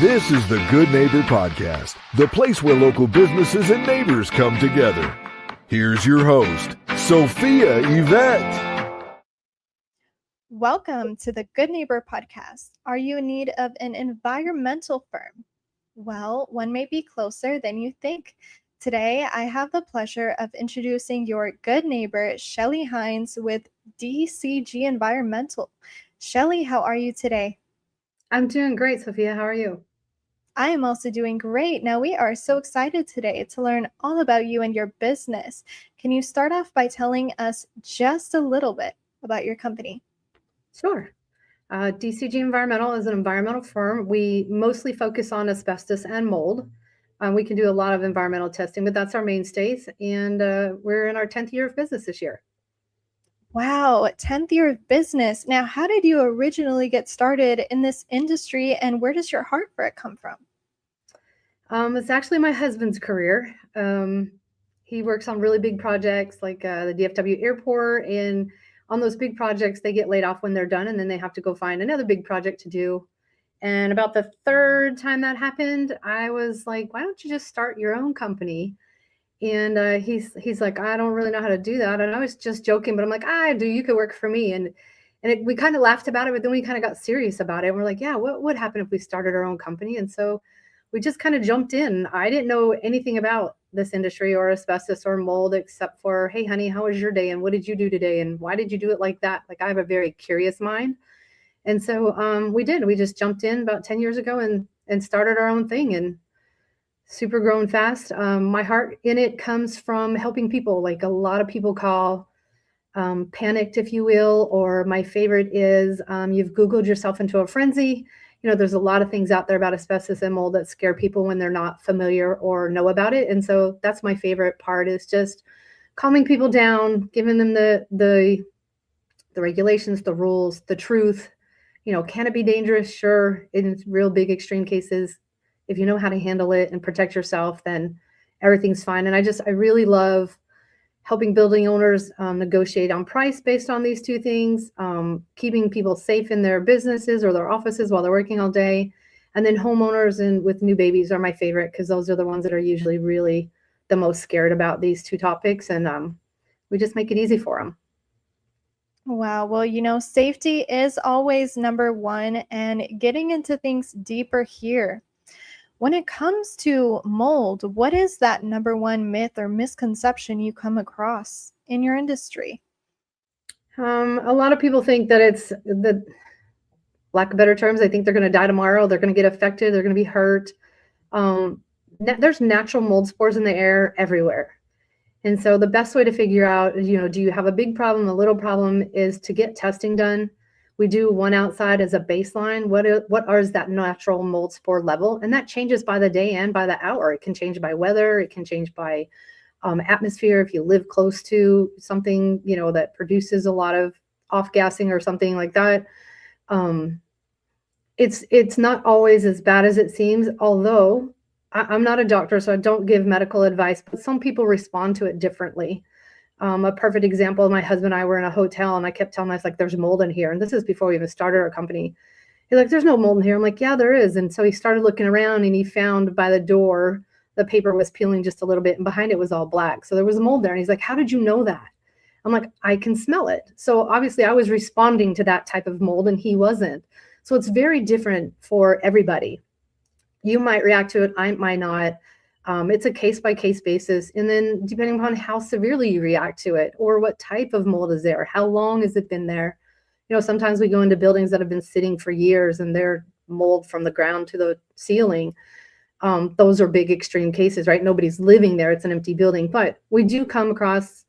This is the Good Neighbor Podcast, the place where local businesses and neighbors come together. Here's your host, Sophia Yvette. Welcome to the Good Neighbor Podcast. Are you in need of an environmental firm? Well, one may be closer than you think. Today, I have the pleasure of introducing your good neighbor, Shelley Hines with DCG Environmental. Shelley, how are you today? I'm doing great, Sophia. How are you? I am also doing great. Now, we are so excited today to learn all about you and your business. Can you start off by telling us just a little bit about your company? Sure. DCG Environmental is an environmental firm. We mostly focus on asbestos and mold. We can do a lot of environmental testing, but that's our mainstays. And we're in our 10th year of business this year. Wow, 10th year of business. Now, how did you originally get started in this industry, and where does your heart for it come from? It's actually my husband's career. He works on really big projects like the DFW airport, and on those big projects, they get laid off when they're done, and then they have to go find another big project to do. And about the third time that happened, I was like, why don't you just start your own company? And he's like, I don't really know how to do that. And I was just joking, but I'm like, I do. You could work for me. We kind of laughed about it, but then we kind of got serious about it. And we're like, yeah, what would happen if we started our own company? And so we just kind of jumped in. I didn't know anything about this industry or asbestos or mold, except for, hey, honey, how was your day? And what did you do today? And why did you do it like that? Like, I have a very curious mind. And so we did. We just jumped in about 10 years ago and started our own thing. And super grown fast. My heart in it comes from helping people. Like, a lot of people call panicked, if you will, or my favorite is you've Googled yourself into a frenzy. You know, there's a lot of things out there about asbestos and mold that scare people when they're not familiar or know about it. And so that's my favorite part, is just calming people down, giving them the regulations, the rules, the truth. You know, can it be dangerous? Sure. In real big extreme cases, if you know how to handle it and protect yourself, then everything's fine. And I really love helping building owners negotiate on price based on these two things, keeping people safe in their businesses or their offices while they're working all day. And then homeowners and with new babies are my favorite, because those are the ones that are usually really the most scared about these two topics. And we just make it easy for them. Wow. Well, you know, safety is always number one, and getting into things deeper here. When it comes to mold, what is that number one myth or misconception you come across in your industry? A lot of people think that it's, the lack of better terms, they think they're going to die tomorrow. They're going to get affected. They're going to be hurt. There's natural mold spores in the air everywhere. And so the best way to figure out, you know, do you have a big problem, a little problem, is to get testing done. We do one outside as a baseline. What is that natural mold spore level? And that changes by the day and by the hour. It can change by weather. It can change by atmosphere. If you live close to something, you know, that produces a lot of off-gassing or something like that, it's not always as bad as it seems. Although I'm not a doctor, so I don't give medical advice, but some people respond to it differently. A perfect example, my husband and I were in a hotel, and I kept telling him, I was like, there's mold in here. And this is before we even started our company. He's like, there's no mold in here. I'm like, yeah, there is. And so he started looking around, and he found by the door, the paper was peeling just a little bit, and behind it was all black. So there was a mold there. And he's like, how did you know that? I'm like, I can smell it. So obviously I was responding to that type of mold, and he wasn't. So it's very different for everybody. You might react to it. I might not. It's a case-by-case basis. And then depending upon how severely you react to it, or what type of mold is there, how long has it been there? You know, sometimes we go into buildings that have been sitting for years, and they're mold from the ground to the ceiling. Those are big extreme cases, right? Nobody's living there. It's an empty building. But we do come across,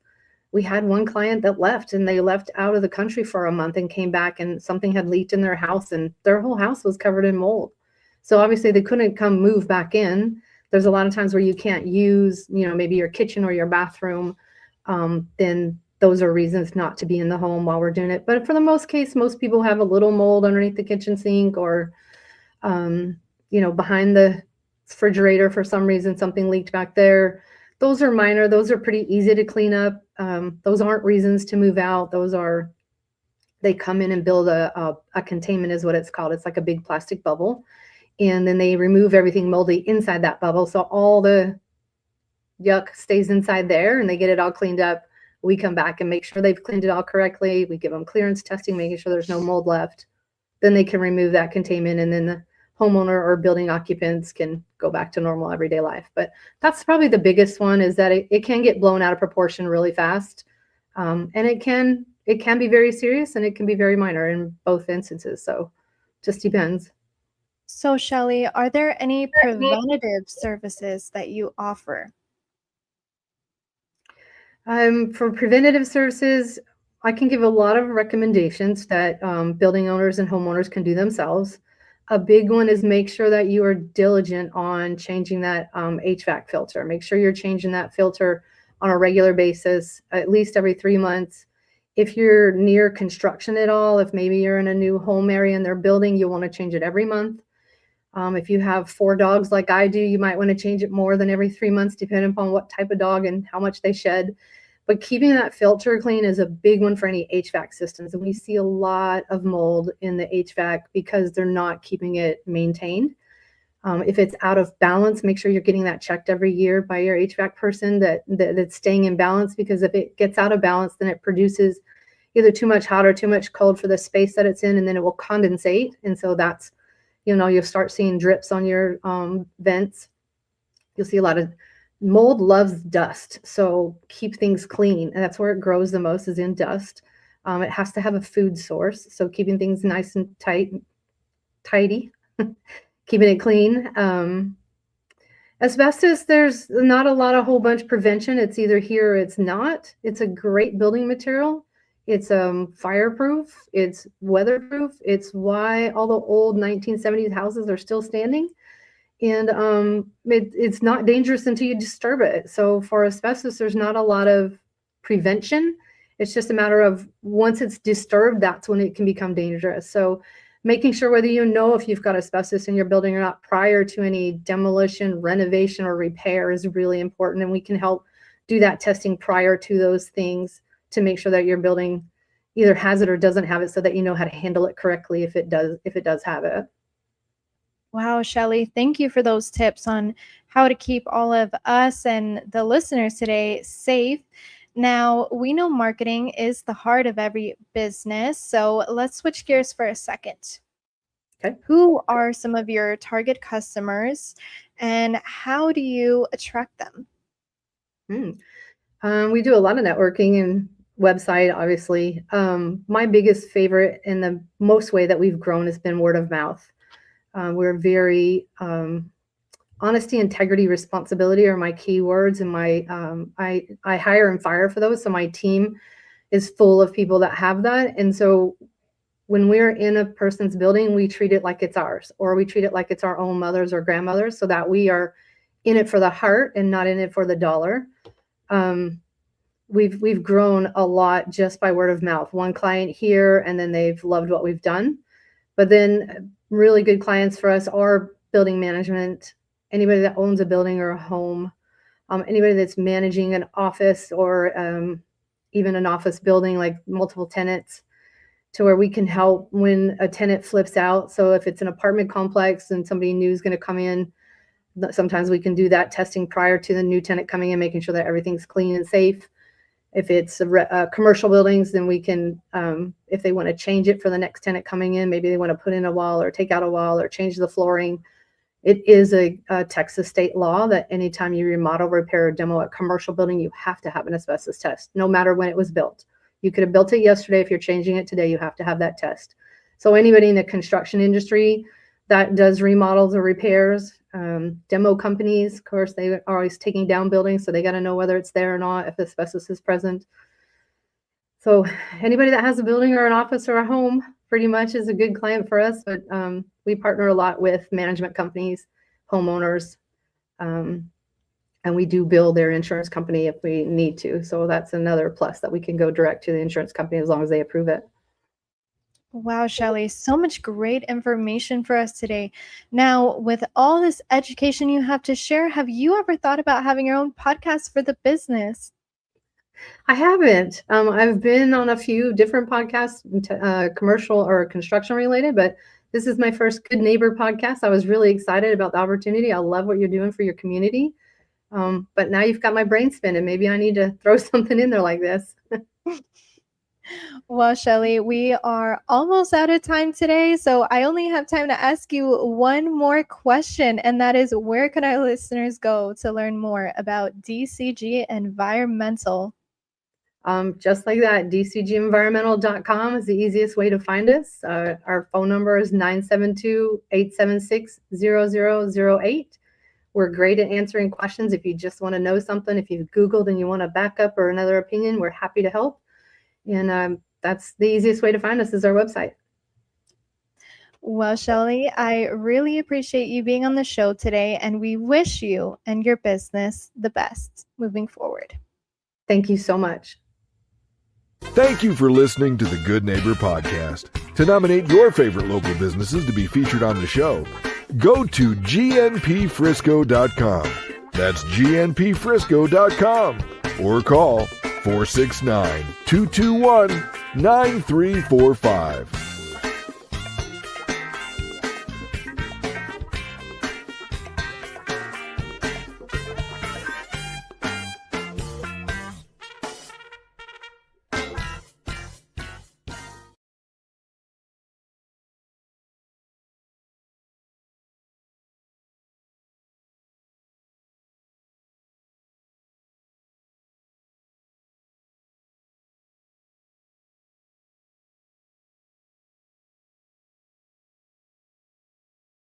we had one client that left, and they left out of the country for a month and came back, and something had leaked in their house, and their whole house was covered in mold. So obviously they couldn't come move back in. There's a lot of times where you can't use, you know, maybe your kitchen or your bathroom. Then those are reasons not to be in the home while we're doing it. But for the most case, most people have a little mold underneath the kitchen sink, or, you know, behind the refrigerator for some reason, something leaked back there. Those are minor. Those are pretty easy to clean up. Those aren't reasons to move out. They come in and build a containment, is what it's called. It's like a big plastic bubble. and then they remove everything moldy inside that bubble. So all the yuck stays inside there, and they get it all cleaned up. We come back and make sure they've cleaned it all correctly. We give them clearance testing, making sure there's no mold left. Then they can remove that containment, and then the homeowner or building occupants can go back to normal everyday life. But that's probably the biggest one, is that it can get blown out of proportion really fast. And it can be very serious, and it can be very minor in both instances. So just depends. So, Shelley, are there any preventative services that you offer? For preventative services, I can give a lot of recommendations that building owners and homeowners can do themselves. A big one is make sure that you are diligent on changing that HVAC filter. Make sure you're changing that filter on a regular basis, at least every 3 months. If you're near construction at all, if maybe you're in a new home area and they're building, you'll want to change it every month. If you have 4 dogs like I do, you might want to change it more than every 3 months, depending upon what type of dog and how much they shed. But keeping that filter clean is a big one for any HVAC systems. And we see a lot of mold in the HVAC because they're not keeping it maintained. If it's out of balance, make sure you're getting that checked every year by your HVAC person that's staying in balance, because if it gets out of balance, then it produces either too much hot or too much cold for the space that it's in, and then it will condensate. And so that's, you'll start seeing drips on your vents. You'll see a lot of mold loves dust, so keep things clean. And that's where it grows the most, is in dust. It has to have a food source, so keeping things nice and tidy, keeping it clean. Asbestos, there's not a whole bunch prevention. It's either here or it's not. It's a great building material. It's fireproof, it's weatherproof. It's why all the old 1970s houses are still standing. And it's not dangerous until you disturb it. So for asbestos, there's not a lot of prevention. It's just a matter of once it's disturbed, that's when it can become dangerous. So making sure whether if you've got asbestos in your building or not prior to any demolition, renovation, or repair is really important. And we can help do that testing prior to those things to make sure that your building either has it or doesn't have it, so that you know how to handle it correctly if it does have it. Wow, Shelley, thank you for those tips on how to keep all of us and the listeners today safe. Now, we know marketing is the heart of every business, so let's switch gears for a second. Okay. Who are some of your target customers, and how do you attract them? We do a lot of networking and website, obviously. My biggest favorite and the most way that we've grown has been word of mouth. We're very honesty, integrity, responsibility are my key words, and I hire and fire for those. So my team is full of people that have that. And so when we're in a person's building, we treat it like it's ours, or we treat it like it's our own mother's or grandmother's, so that we are in it for the heart and not in it for the dollar. We've grown a lot just by word of mouth. One client here, and then they've loved what we've done. But then really good clients for us are building management, anybody that owns a building or a home, anybody that's managing an office or even an office building, like multiple tenants, to where we can help when a tenant flips out. So if it's an apartment complex and somebody new is going to come in, sometimes we can do that testing prior to the new tenant coming in, making sure that everything's clean and safe. If it's commercial buildings, then we can, if they want to change it for the next tenant coming in, maybe they want to put in a wall or take out a wall or change the flooring. It is a Texas state law that anytime you remodel, repair, or demo a commercial building, you have to have an asbestos test, no matter when it was built. You could have built it yesterday. If you're changing it today, you have to have that test. So anybody in the construction industry that does remodels or repairs, demo companies, of course, they are always taking down buildings, so they got to know whether it's there or not, if asbestos is present. So anybody that has a building or an office or a home pretty much is a good client for us. But we partner a lot with management companies, homeowners, and we do bill their insurance company if we need to. So that's another plus, that we can go direct to the insurance company as long as they approve it. Wow, Shelley, so much great information for us today. Now, with all this education you have to share, have you ever thought about having your own podcast for the business? I haven't. I've been on a few different podcasts, commercial or construction related, but this is my first Good Neighbor podcast. I was really excited about the opportunity. I love what you're doing for your community. But now you've got my brain spinning. Maybe I need to throw something in there like this. Well, Shelley, we are almost out of time today, so I only have time to ask you one more question, and that is, where can our listeners go to learn more about DCG Environmental? Just like that, dcgenvironmental.com is the easiest way to find us. Our phone number is 972-876-0008. We're great at answering questions. If you just want to know something, if you've Googled and you want a backup or another opinion, we're happy to help. And that's the easiest way to find us is our website. Well, Shelley, I really appreciate you being on the show today, and we wish you and your business the best moving forward. Thank you so much. Thank you for listening to the Good Neighbor Podcast. To nominate your favorite local businesses to be featured on the show, go to gnpfrisco.com. That's gnpfrisco.com. Or call 469-221-9345.